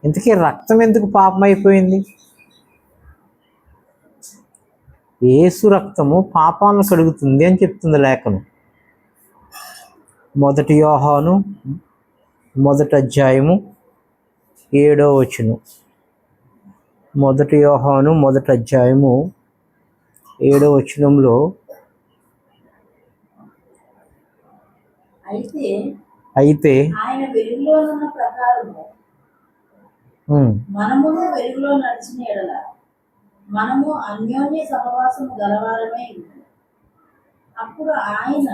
ఇంతకీ రక్తం ఎందుకు పాపం అయిపోయింది? యేసు రక్తము పాపాలను కడుగుతుంది అని చెప్తుంది లేఖనం. 1 యోహాను 1వ అధ్యాయము 7వ వచనం. 1 యోహాను 1వ అధ్యాయము 7వ వచనంలో, అయితే ఆయన వెలుగులోనున్న ప్రకారము మనమును వెలుగులో నడిచిన యెడల మనము అన్యోన్య సహవాసము గలవారమై ఉన్నాము. అప్పుడు ఆయన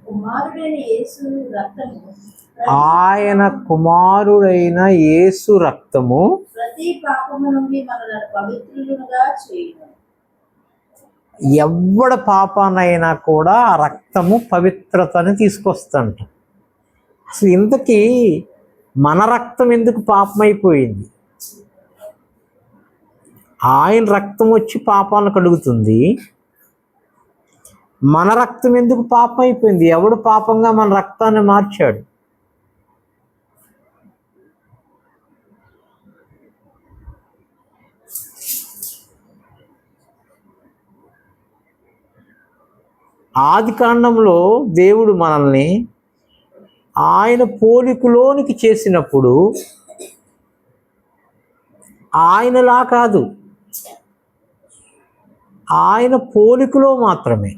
కుమారుడైన యేసు రక్తము ప్రతి పాపము నుండి మనలను పవిత్రులుగా చేయును. ఎవడ పాపానైనా కూడా ఆ రక్తము పవిత్రతని తీసుకొస్తుంట. అసలు ఇంతకీ మన రక్తం ఎందుకు పాపమైపోయింది? ఆయన రక్తం వచ్చి పాపాలను కడుగుతుంది. మన రక్తం ఎందుకు పాపం అయిపోయింది? ఎవడు పాపంగా మన రక్తాన్ని మార్చాడు? ఆది కాండంలో దేవుడు మనల్ని ఆయన పోలికలోనికి చేసినప్పుడు ఆయనలా కాదు, ఆయన పోలికలో మాత్రమే.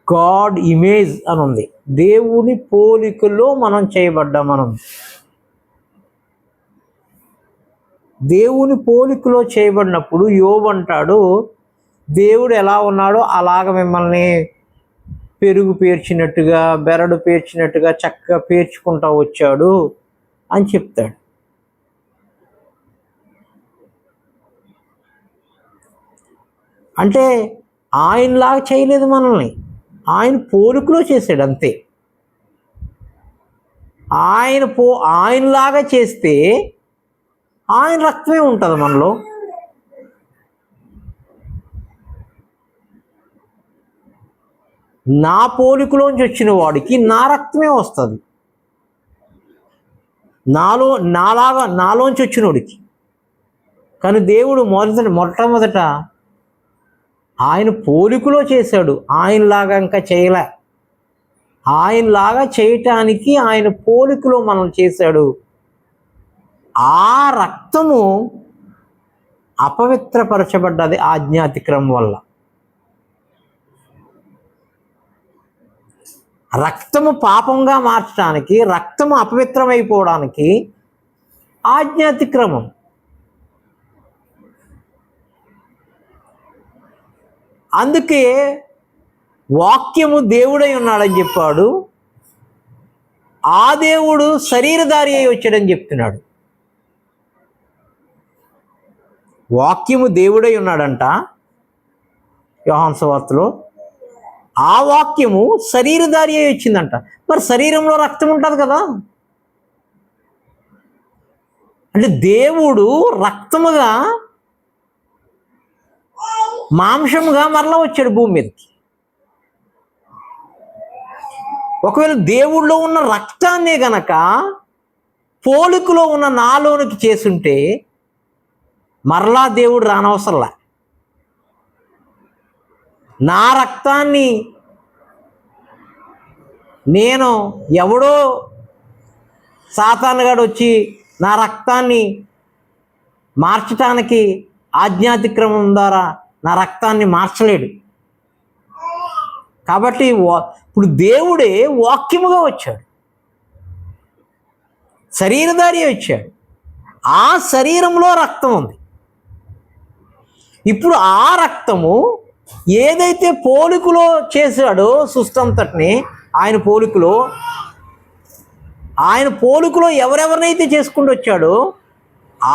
గాడ్ ఇమేజ్ అని ఉంది. దేవుని పోలికలో మనం చేయబడ్డాం. మనం దేవుని పోలికలో చేయబడినప్పుడు యోబు అంటాడు, దేవుడు ఎలా ఉన్నాడో అలాగ మిమ్మల్ని పెరుగు పేర్చినట్టుగా, బెరడు పేర్చినట్టుగా చక్కగా పేర్చుకుంటూ వచ్చాడు అని చెప్తాడు. అంటే ఆయనలాగా చేయలేదు మనల్ని, ఆయన పోలికలో చేశాడు అంతే. ఆయనలాగా చేస్తే ఆయన రక్తమే ఉంటుంది మనలో. నా పోలికలోంచి వచ్చిన వాడికి నా రక్తమే వస్తుంది, నాలోంచి వచ్చిన వాడికి. కానీ దేవుడు మొట్టమొదట ఆయన పోలికలో చేశాడు, ఆయనలాగా ఇంకా చేయలే. ఆయనలాగా చేయటానికి ఆయన పోలికలో మనం చేశాడు. ఆ రక్తము అపవిత్రపరచబడ్డది ఆజ్ఞాతిక్రమం వల్ల. రక్తము పాపంగా మార్చడానికి, రక్తము అపవిత్రమైపోవడానికి ఆజ్ఞాతిక్రమం. అందుకే వాక్యము దేవుడై ఉన్నాడని చెప్పాడు, ఆ దేవుడు శరీరధారి అయి వచ్చాడని చెప్తున్నాడు. వాక్యము దేవుడై ఉన్నాడంట యోహాను సువార్తలో, ఆ వాక్యము శరీరధారి అయి వచ్చిందంట. మరి శరీరంలో రక్తం ఉంటుంది కదా, అంటే దేవుడు రక్తముగా మాంసముగా మరలా వచ్చాడు భూమి మీదకి. ఒకవేళ దేవుడిలో ఉన్న రక్తాన్నే గనక పోలికలో ఉన్న నాలోనికి చేసుంటే మరలా దేవుడు రానవసరంలా. నా రక్తాన్ని నేను ఎవడో సాతానుగాడు వచ్చి నా రక్తాన్ని మార్చటానికి ఆజ్ఞాతిక్రమం ద్వారా నా రక్తాన్ని మార్చలేడు. కాబట్టి ఇప్పుడు దేవుడే వాక్యముగా వచ్చాడు, శరీరధారి వచ్చాడు. ఆ శరీరంలో రక్తం ఉంది. ఇప్పుడు ఆ రక్తము ఏదైతే పోలికలో చేశాడో సృష్టంతటిని, ఆయన పోలికలో ఎవరెవరినైతే చేసుకుంటూ వచ్చాడో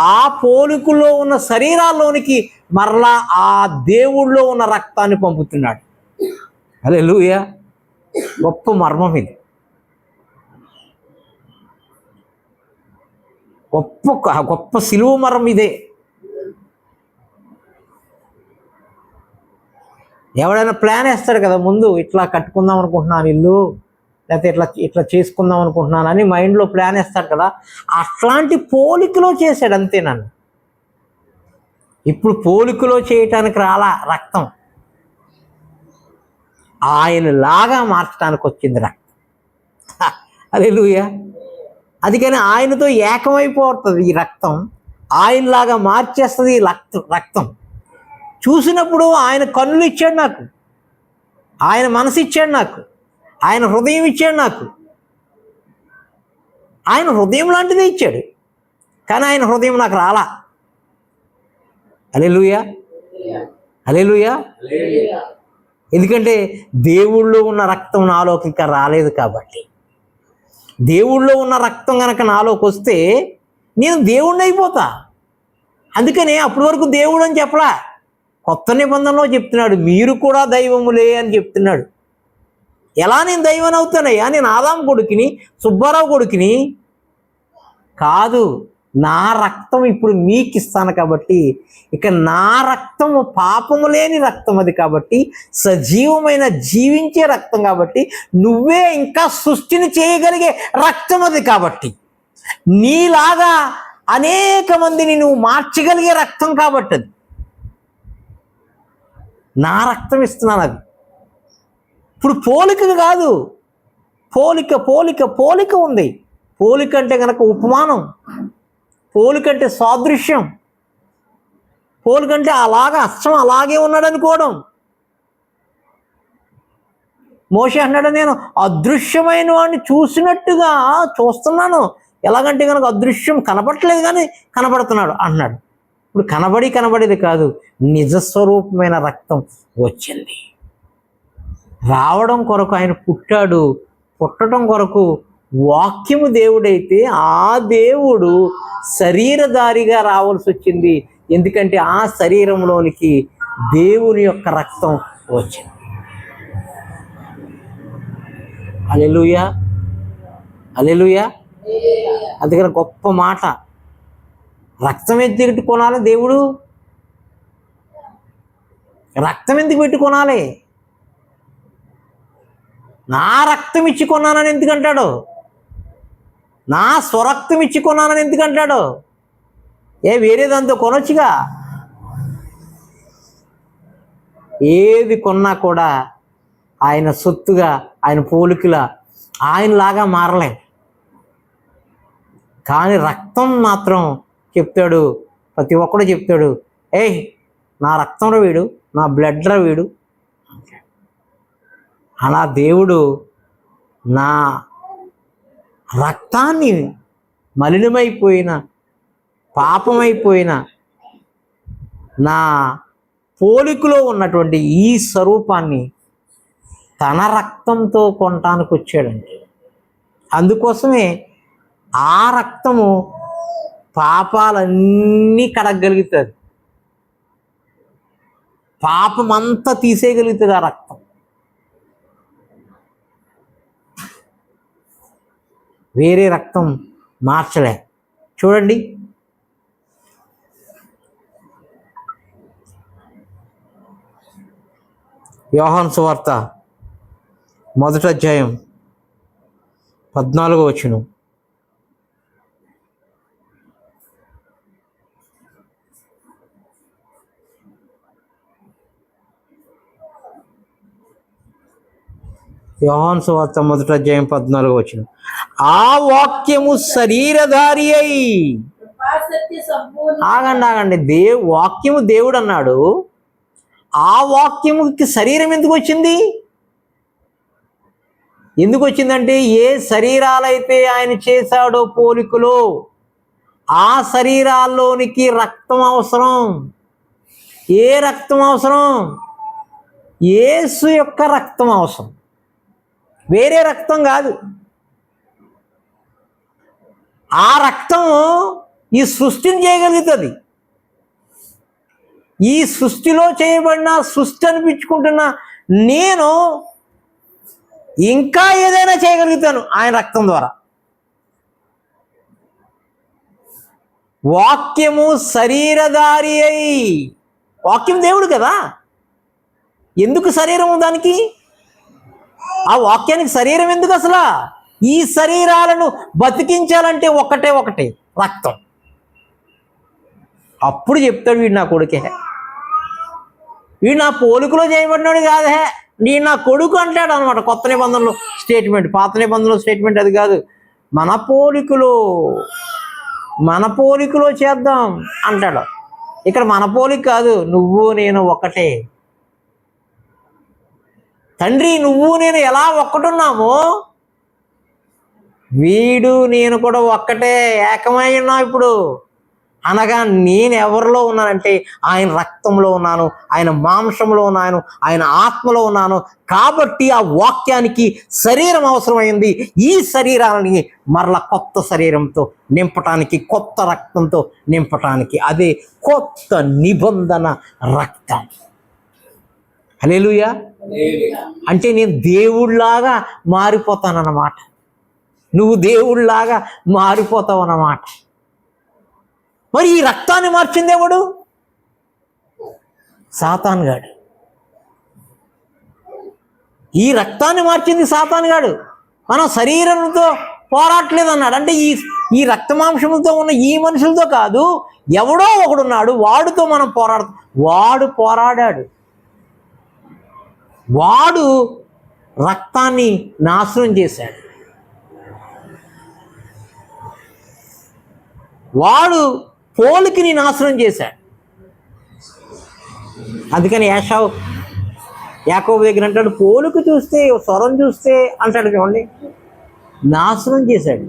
ఆ పోలికలో ఉన్న శరీరాల్లోనికి మరలా ఆ దేవుళ్ళో ఉన్న రక్తాన్ని పంపుతున్నాడు. హల్లెలూయా! గొప్ప మర్మం ఇది, గొప్ప సిలువ మర్మం ఇదే. ఎవడైనా ప్లాన్ వేస్తాడు కదా ముందు, ఇట్లా కట్టుకుందాం అనుకుంటున్నాను ఇల్లు, లేకపోతే ఇట్లా ఇట్లా చేసుకుందాం అనుకుంటున్నానని మైండ్లో ప్లాన్ వేస్తాడు కదా, అట్లాంటి పోలికలో చేశాడు అంతే నన్ను. ఇప్పుడు పోలికలో చేయటానికి రాలా రక్తం, ఆయనలాగా మార్చడానికి వచ్చింది రక్తం. హల్లెలూయా. అందుకని ఆయనతో ఏకమైపోతుంది ఈ రక్తం, ఆయనలాగా మార్చేస్తుంది ఈ రక్తం. చూసినప్పుడు ఆయన కన్నులు ఇచ్చాడు నాకు, ఆయన మనసు ఇచ్చాడు నాకు, ఆయన హృదయం ఇచ్చాడు నాకు. ఆయన హృదయం లాంటిదే ఇచ్చాడు, కానీ ఆయన హృదయం నాకు రాలా. హల్లెలూయా, హల్లెలూయా. ఎందుకంటే దేవుళ్ళో ఉన్న రక్తం నాలోకి ఇంకా రాలేదు కాబట్టి. దేవుళ్ళో ఉన్న రక్తం కనుక నాలోకి వస్తే నేను దేవుణ్ణి అయిపోతా. అందుకనే అప్పటి వరకు దేవుడు అని చెప్పలా, కొత్త నిబంధనలో చెప్తున్నాడు మీరు కూడా దైవములే అని చెప్తున్నాడు. ఎలా నేను దైవం అవుతానయ్యా? నేను ఆదాం కొడుకుని, సుబ్బారావు కొడుకుని కాదు. నా రక్తం ఇప్పుడు మీకు ఇస్తాను కాబట్టి, ఇక నా రక్తము పాపము లేని రక్తం అది కాబట్టి, సజీవమైన జీవించే రక్తం కాబట్టి, నువ్వే ఇంకా సృష్టిని చేయగలిగే రక్తం అది కాబట్టి, నీలాగా అనేక మందిని నువ్వు మార్చగలిగే రక్తం కాబట్టి అది నా రక్తం ఇస్తున్నాను. అది ఇప్పుడు పోలిక కాదు, పోలిక పోలిక పోలిక ఉంది. పోలిక అంటే కనుక ఉపమానం, పోలిక అంటే సాదృశ్యం, పోలిక అంటే అలాగా అచ్చం అలాగే ఉన్నాడు అనుకోవడం. మోషే అన్నాడు, నేను అదృశ్యమైన వాడిని చూసినట్టుగా చూస్తున్నాను. ఎలాగంటే కనుక అదృశ్యం కనపడట్లేదు కానీ కనపడుతున్నాడు అన్నాడు. ఇప్పుడు కనబడేది కాదు, నిజస్వరూపమైన రక్తం వచ్చింది. రావడం కొరకు ఆయన పుట్టాడు. పుట్టడం కొరకు వాక్యము దేవుడైతే ఆ దేవుడు శరీరధారిగా రావాల్సి వచ్చింది. ఎందుకంటే ఆ శరీరంలోనికి దేవుని యొక్క రక్తం వచ్చింది. హల్లెలూయా, హల్లెలూయా. అందుకని గొప్ప మాట, రక్తం ఎందుకు పెట్టి కొనాలి దేవుడు? రక్తం ఎందుకు పెట్టి కొనాలి? నా రక్తం ఇచ్చి కొన్నానని ఎందుకంటాడు? నా స్వరక్తం ఇచ్చి కొన్నానని ఎందుకంటాడు? వేరే దాంతో కొనొచ్చుగా. ఏది కొన్నా కూడా ఆయన సొత్తుగా, ఆయన పోలికలా, ఆయనలాగా మారలే. కానీ రక్తం మాత్రం చెప్తాడు, ప్రతి ఒక్కడు చెప్తాడు, నా రక్తంలో వీడు, నా బ్లడ్లో వీడు. అలా దేవుడు నా రక్తాన్ని మలినమైపోయిన, పాపమైపోయిన నా పోలికలో ఉన్నటువంటి ఈ స్వరూపాన్ని తన రక్తంతో కొనటానికి వచ్చాడండి. అందుకోసమే ఆ రక్తము పాపాలన్నీ కడగగలుగుతుంది, పాపమంతా తీసేయగలుగుతుంది ఆ రక్తం. వేరే రక్తం మార్చలే. చూడండి, యోహాను సువార్త 1వ అధ్యాయం 14వ వచనం. యోహాను సువార్త 1వ అధ్యాయం 14వ వచనం. ఆ వాక్యము శరీరధారి అయి. ఆగండి, వాక్యము దేవుడు అన్నాడు. ఆ వాక్యముకి శరీరం ఎందుకు వచ్చింది? ఎందుకు వచ్చిందంటే, ఏ శరీరాలైతే ఆయన చేశాడో పోలికలో, ఆ శరీరాల్లోనికి రక్తం అవసరం. ఏ రక్తం అవసరం? యేసు యొక్క రక్తం అవసరం, వేరే రక్తం కాదు. ఆ రక్తం ఈ సృష్టిని చేయగలుగుతుంది. ఈ సృష్టిలో చేయబడిన, సృష్టి అనిపించుకుంటున్న నేను ఇంకా ఏదైనా చేయగలుగుతాను ఆయన రక్తం ద్వారా. వాక్యము శరీరధారి అయి. వాక్యం దేవుడు కదా, ఎందుకు శరీరము దానికి? ఆ వాక్యానికి శరీరం ఎందుకు అసలు? ఈ శరీరాలను బతికించాలంటే ఒకటే రక్తం. అప్పుడు చెప్తాడు వీడు నా కొడుకే, వీడు నా పోలికలో చేయబడినాడు కాదే, నేను నా కొడుకు అంటాడు అనమాట. కొత్త నిబంధనలో స్టేట్మెంట్, పాత నిబంధనలో స్టేట్మెంట్ అది కాదు. మన పోలికలో చేద్దాం అంటాడు. ఇక్కడ మన పోలిక కాదు, నువ్వు నేను ఒకటే. తండ్రి నువ్వు నేను ఎలా ఒక్కటున్నామో వీడు నేను కూడా ఒక్కటే, ఏకమై ఉన్నాం ఇప్పుడు. అనగా నేను ఎవరిలో ఉన్నానంటే ఆయన రక్తంలో ఉన్నాను, ఆయన మాంసంలో ఉన్నాను, ఆయన ఆత్మలో ఉన్నాను. కాబట్టి ఆ వాక్యానికి శరీరం అవసరమైంది. ఈ శరీరాన్ని మరలా కొత్త శరీరంతో నింపటానికి, కొత్త రక్తంతో నింపటానికి. అదే కొత్త నిబంధన రక్తం. హల్లెలూయా. అంటే నేను దేవుడిలాగా మారిపోతానన్నమాట, నువ్వు దేవుడిలాగా మారిపోతావు అన్నమాట. మరి ఈ రక్తాన్ని మార్చింది ఎవడు? సాతాను గాడు. ఈ రక్తాన్ని మార్చింది సాతాను గాడు. మనం శరీరంతో పోరాటలేదు అన్నాడు. అంటే ఈ రక్త మాంసములతో ఉన్న ఈ మనుషులతో కాదు, ఎవడో ఒకడున్నాడు, వాడితో మనం పోరాడుతాం. వాడు పోరాడాడు, వాడు రక్తాన్ని నాశనం చేశాడు, వాడు పోలికని నాశనం చేశాడు. అందుకని యాకోబు దగ్గర అంటాడు, పోలిక చూస్తే, స్వరం చూస్తే అంటాడు చూడండి, నాశనం చేశాడు.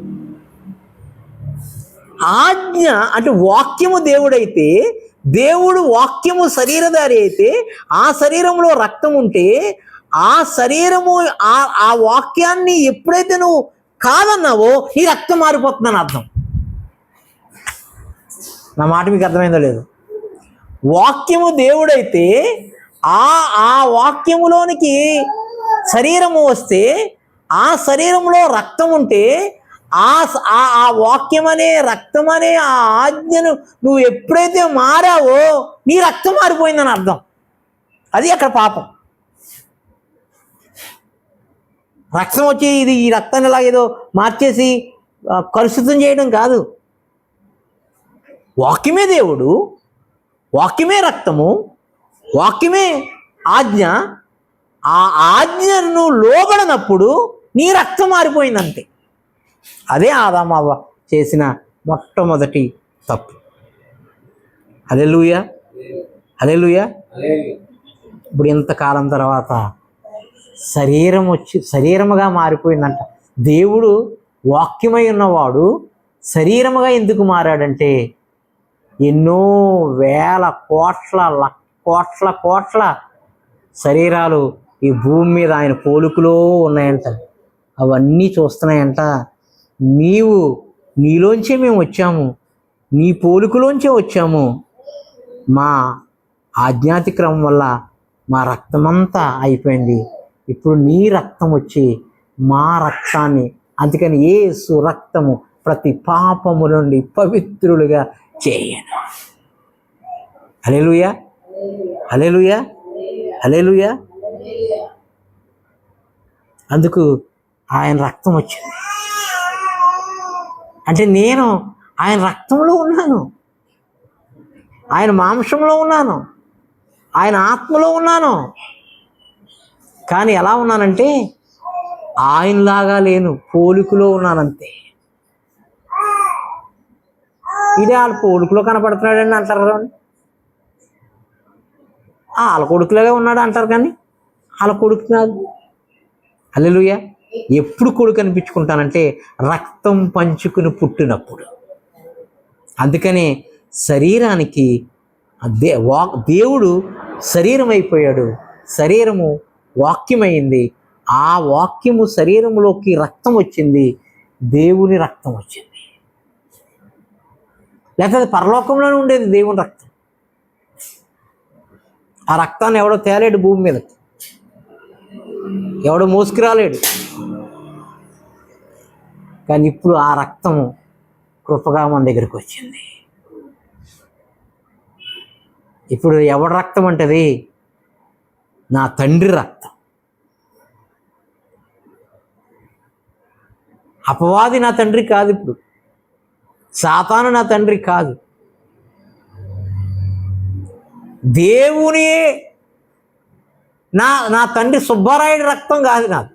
ఆజ్ఞ అంటే వాక్యము దేవుడైతే, దేవుడు వాక్యము శరీరధారి అయితే, ఆ శరీరంలో రక్తం ఉంటే, ఆ శరీరము ఆ వాక్యాన్ని ఎప్పుడైతే నువ్వు కాదన్నావో నీ రక్తం మారిపోతుందని అర్థం. నా మాట మీకు అర్థమైందో లేదు? వాక్యము దేవుడైతే ఆ వాక్యములోనికి శరీరము వస్తే, ఆ శరీరంలో రక్తం ఉంటే, ఆ వాక్యం అనే రక్తం అనే ఆ ఆజ్ఞను నువ్వు ఎప్పుడైతే మారావో నీ రక్తం మారిపోయిందని అర్థం. అది అక్కడ పాపం. రక్తం వచ్చి ఈ రక్తాన్ని ఇలా ఏదో మార్చేసి కలుషితం చేయడం కాదు. వాక్యమే దేవుడు, వాక్యమే రక్తము, వాక్యమే ఆజ్ఞ. ఆ ఆజ్ఞను లోబడినప్పుడు నీ రక్తం మారిపోయిందంతే. అదే ఆదాము అవ్వ చేసిన మొట్టమొదటి తప్పు. హల్లెలూయా, హల్లెలూయా. ఇప్పుడు ఇంతకాలం తర్వాత శరీరం వచ్చి శరీరముగా మారిపోయిందంట. దేవుడు వాక్యమై ఉన్నవాడు శరీరముగా ఎందుకు మారాడంటే, ఎన్నో వేల కోట్ల శరీరాలు ఈ భూమి మీద ఆయన పోలికలో ఉన్నాయంట. అవన్నీ చూస్తున్నాయంట. నీలోంచే మేము వచ్చాము, నీ పోలికలోంచే వచ్చాము. మా ఆజ్ఞాతిక్రమం వల్ల మా రక్తమంతా అయిపోయింది. ఇప్పుడు నీ రక్తం వచ్చి మా రక్తాన్ని, అందుకని యేసు రక్తము ప్రతి పాపము నుండి పవిత్రులుగా చేయను. హల్లెలూయా, హల్లెలూయా, హల్లెలూయా. అందుకు ఆయన రక్తం వచ్చింది. అంటే నేను ఆయన రక్తంలో ఉన్నాను, ఆయన మాంసంలో ఉన్నాను, ఆయన ఆత్మలో ఉన్నాను. కానీ ఎలా ఉన్నానంటే ఆయనలాగా లేను, పోలికలో ఉన్నానంతే. ఇదే వాళ్ళ పోలికలో కనపడుతున్నాడండి అంటారు కదా, వాళ్ళ కొడుకులాగా ఉన్నాడు అంటారు, కానీ వాళ్ళ కొడుకు కాదు. హల్లెలూయా. ఎప్పుడు కొడుకు అనిపించుకుంటానంటే రక్తం పంచుకుని పుట్టినప్పుడు. అందుకనే శరీరానికి దేవుడు శరీరం అయిపోయాడు, శరీరము వాక్యమైంది. ఆ వాక్యము శరీరంలోకి రక్తం వచ్చింది, దేవుని రక్తం వచ్చింది. లేకపోతే పరలోకంలోనే ఉండేది దేవుని రక్తం. ఆ రక్తాన్ని ఎవడో తేలేడు భూమి మీద, ఎవడో మోసుకురాలేడు. కానీ ఇప్పుడు ఆ రక్తము కృపగా మన దగ్గరికి వచ్చింది. ఇప్పుడు ఎవడి రక్తం అంటది? నా తండ్రి రక్తం. అపవాది నా తండ్రి కాదు, ఇప్పుడు సాతాను నా తండ్రి కాదు, దేవుని నా తండ్రి సుబ్బారాయుడు రక్తం కాదు నాది.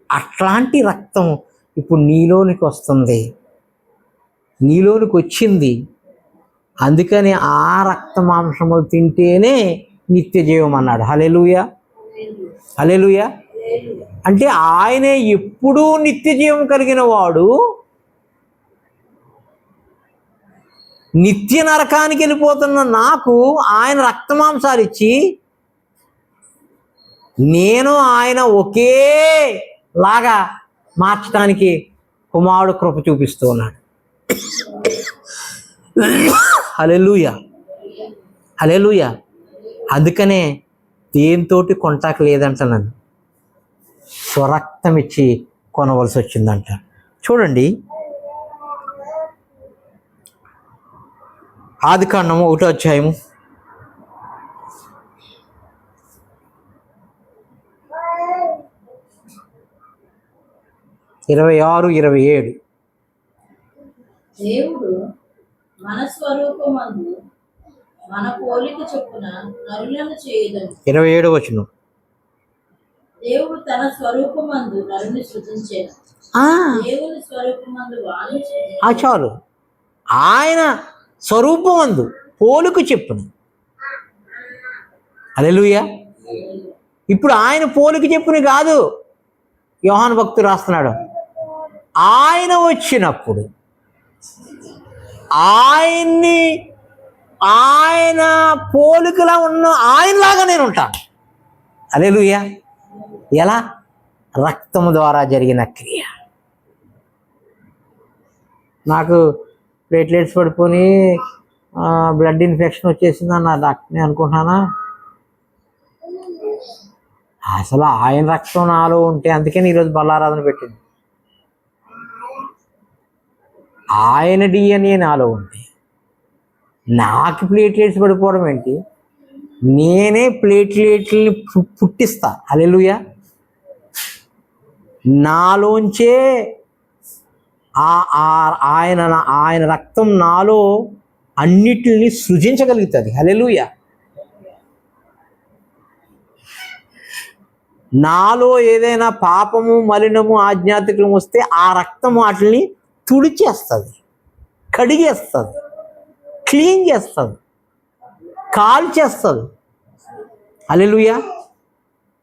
అట్లాంటి రక్తం ఇప్పుడు నీలోనికి వస్తుంది, నీలోనికి వచ్చింది. అందుకని ఆ రక్త మాంసములు తింటేనే నిత్య జీవం అన్నాడు. హల్లెలూయా, హల్లెలూయా. అంటే ఆయనే ఎప్పుడూ నిత్య జీవం కలిగిన వాడు నిత్య నరకానికి వెళ్ళిపోతున్న నాకు ఆయన రక్త మాంసాలు ఇచ్చి నేను ఆయన ఒకేలాగా మార్చడానికి కుమారుడు కృప చూపిస్తూ ఉన్నాడు. హల్లెలూయా, హల్లెలూయా. అందుకనే దేనితోటి కొంటాకు లేదంట, నన్ను స్వరక్తం ఇచ్చి కొనవలసి వచ్చిందంట. చూడండి, ఆదికాండము 1వ అధ్యాయము 26-27. దేవుడు మన స్వరూపమందు మన పోలిక చొప్పున నరులను చేయుదము. 27వ వచనం. దేవుడు తన స్వరూపమందు నరుని సృజించెను. దేవుని స్వరూపమందు వాణ్ణి సృజించెను. చాలు, ఆయన స్వరూపమందు పోలిక చెప్పున. హల్లెలూయా. ఇప్పుడు ఆయన పోలిక చెప్పుని కాదు యోహాను భక్తుడు రాస్తున్నాడు, ఆయన వచ్చినప్పుడు ఆయన పోలికలా ఉన్న ఆయనలాగా నేను ఉంటాను. హల్లెలూయా. ఎలా? రక్తము ద్వారా జరిగిన క్రియ. నాకు ప్లేట్లెట్స్ పడిపోయి బ్లడ్ ఇన్ఫెక్షన్ వచ్చేసింది అన్న డాక్టర్ని అనుకుంటున్నానా? అసలు ఆయన రక్తం నాలో ఉంటే, అందుకని ఈరోజు బల్లారాధన పెట్టింది. ఆయన డిఎన్ఏ నాలో ఉంటే నాకు ప్లేట్లెట్స్ పడిపోవడం ఏంటి? నేనే ప్లేట్లెట్లని పుట్టిస్తా. హల్లెలూయా. నాలోంచే ఆయన రక్తం నాలో అన్నిటిని సృజించగలుగుతుంది. హల్లెలూయా. నాలో ఏదైనా పాపము, మలినము, ఆజ్ఞాతికం వస్తే ఆ రక్తము వాటిని తుడిచేస్తుంది, కడిగేస్తుంది, క్లీన్ చేస్తుంది, కాల్చేస్తుంది. హల్లెలూయా.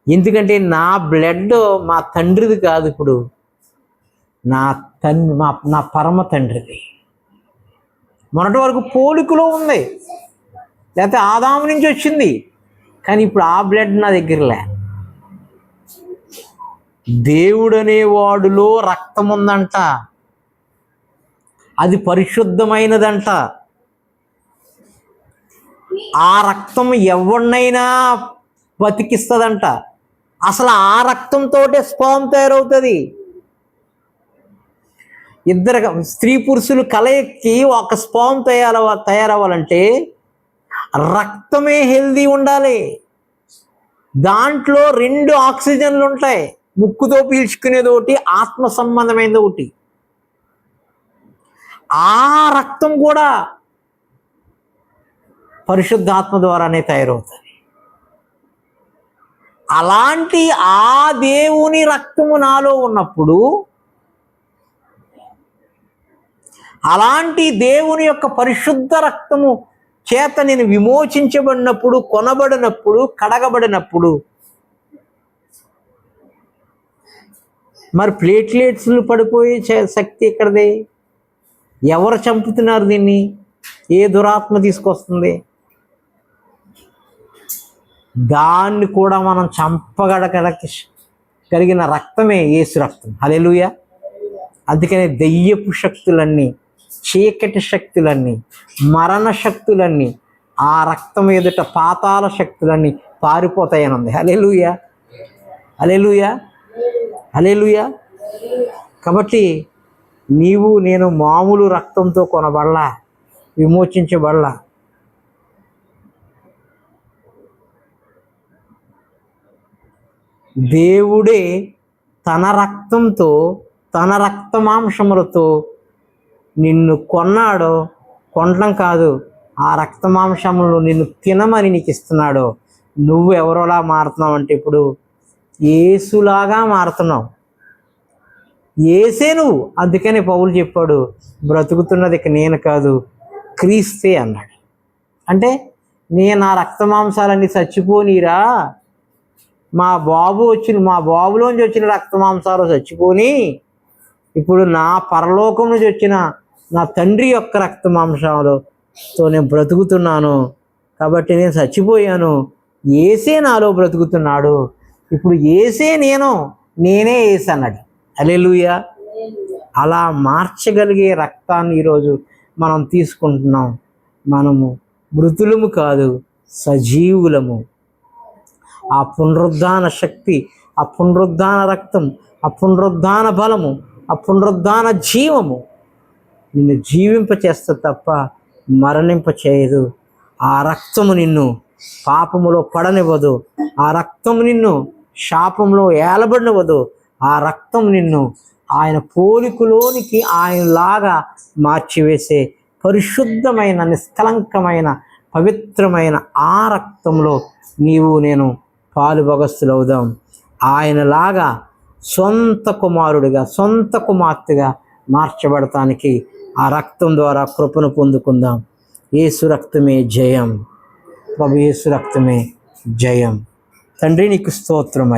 ఎందుకంటే నా బ్లడ్ మా తండ్రిది కాదు, ఇప్పుడు నా పరమ తండ్రిది. మొన్నటి వరకు పోలికలో ఉంది, లేకపోతే ఆదాము నుంచి వచ్చింది, కానీ ఇప్పుడు ఆ బ్లడ్ నా దగ్గరలే. దేవుడనేవాడులో రక్తం ఉందంట, అది పరిశుద్ధమైనదంట. ఆ రక్తం ఎవరినైనా బతికిస్తుందంట. అసలు ఆ రక్తంతో స్పర్మ్ తయారవుతుంది. ఇద్దరు స్త్రీ పురుషులు కలయికి ఒక స్పర్మ్ తయారవ్వాలంటే రక్తమే హెల్దీ ఉండాలి. దాంట్లో 2 ఆక్సిజన్లు ఉంటాయి, ముక్కుతో పీల్చుకునేది ఒకటి, ఆత్మ సంబంధమైనది ఒకటి. ఆ రక్తం కూడా పరిశుద్ధాత్మ ద్వారానే తయారవుతుంది. అలాంటి ఆ దేవుని రక్తము నాలో ఉన్నప్పుడు, అలాంటి దేవుని యొక్క పరిశుద్ధ రక్తము చేత నేను విమోచించబడినప్పుడు, కొనబడినప్పుడు, కడగబడినప్పుడు, మరి ప్లేట్లెట్స్లు పడిపోయే శక్తి ఎక్కడిది? ఎవరు చంపుతున్నారు దీన్ని? ఏ దురాత్మ తీసుకొస్తుంది? దాన్ని కూడా మనం కలిగిన రక్తమే యేసు రక్తం. హల్లెలూయా. అందుకనే దెయ్యపు శక్తులన్నీ, చీకటి శక్తులన్నీ, మరణ శక్తులన్నీ, ఆ రక్తం ఎదుట పాతాళ శక్తులన్నీ పారిపోతాయని ఉంది. హల్లెలూయా, హల్లెలూయా, హల్లెలూయా. కాబట్టి నీవు నేను మామూలు రక్తంతో కొనబడలా, విమోచించబడలా. దేవుడే తన రక్తంతో, తన రక్తమాంసములతో నిన్ను కొన్నాడో, కొనడం కాదు, ఆ రక్తమాంసములు నిన్ను తినమని నీకు ఇస్తున్నాడు. నువ్వు ఎవరోలా మారుతున్నావు అంటే ఇప్పుడు యేసులాగా మారుతున్నావు. యేసే నువ్వు. అందుకని పౌలు చెప్పాడు, బ్రతుకుతున్నది ఇక నేను కాదు, క్రీస్తే అన్నాడు. అంటే నేను ఆ రక్తమాంసాలన్నీ చచ్చిపోనీరా, మా బాబులోంచి వచ్చిన రక్తమాంసాలు చచ్చిపోని ఇప్పుడు నా పరలోకం నుంచి వచ్చిన నా తండ్రి యొక్క రక్తమాంసాలతో నేను బ్రతుకుతున్నాను. కాబట్టి నేను చచ్చిపోయాను, యేసే నాలో బ్రతుకుతున్నాడు. ఇప్పుడు యేసే నేనే యేసు అన్నాడు. హల్లెలూయా. అలా మార్చగలిగే రక్తాన్ని ఈరోజు మనం తీసుకుంటున్నాం. మనము మృతులము కాదు, సజీవులము. ఆ పునరుద్ధాన శక్తి, ఆ పునరుద్ధాన రక్తం, ఆ పునరుద్ధాన బలము, ఆ పునరుద్ధాన జీవము నిన్ను జీవింపచేస్తుంది తప్ప మరణింప చేయదు. ఆ రక్తము నిన్ను పాపములో పడనివ్వదు. ఆ రక్తము నిన్ను శాపంలో ఏలబడినవ్వదు. ఆ రక్తం నిన్ను ఆయన పోలికలోనికి ఆయనలాగా మార్చివేసే పరిశుద్ధమైన, నిష్కలంకమైన, పవిత్రమైన ఆ రక్తంలో నీవు నేను పాలుభగస్తులవుదాం. ఆయనలాగా సొంత కుమారుడిగా, సొంత కుమార్తెగా మార్చబడటానికి ఆ రక్తం ద్వారా కృపను పొందుకుందాం. యేసు రక్తమే జయం. ప్రభు యేసు రక్తమే జయం. తండ్రి నీకు స్తోత్రం.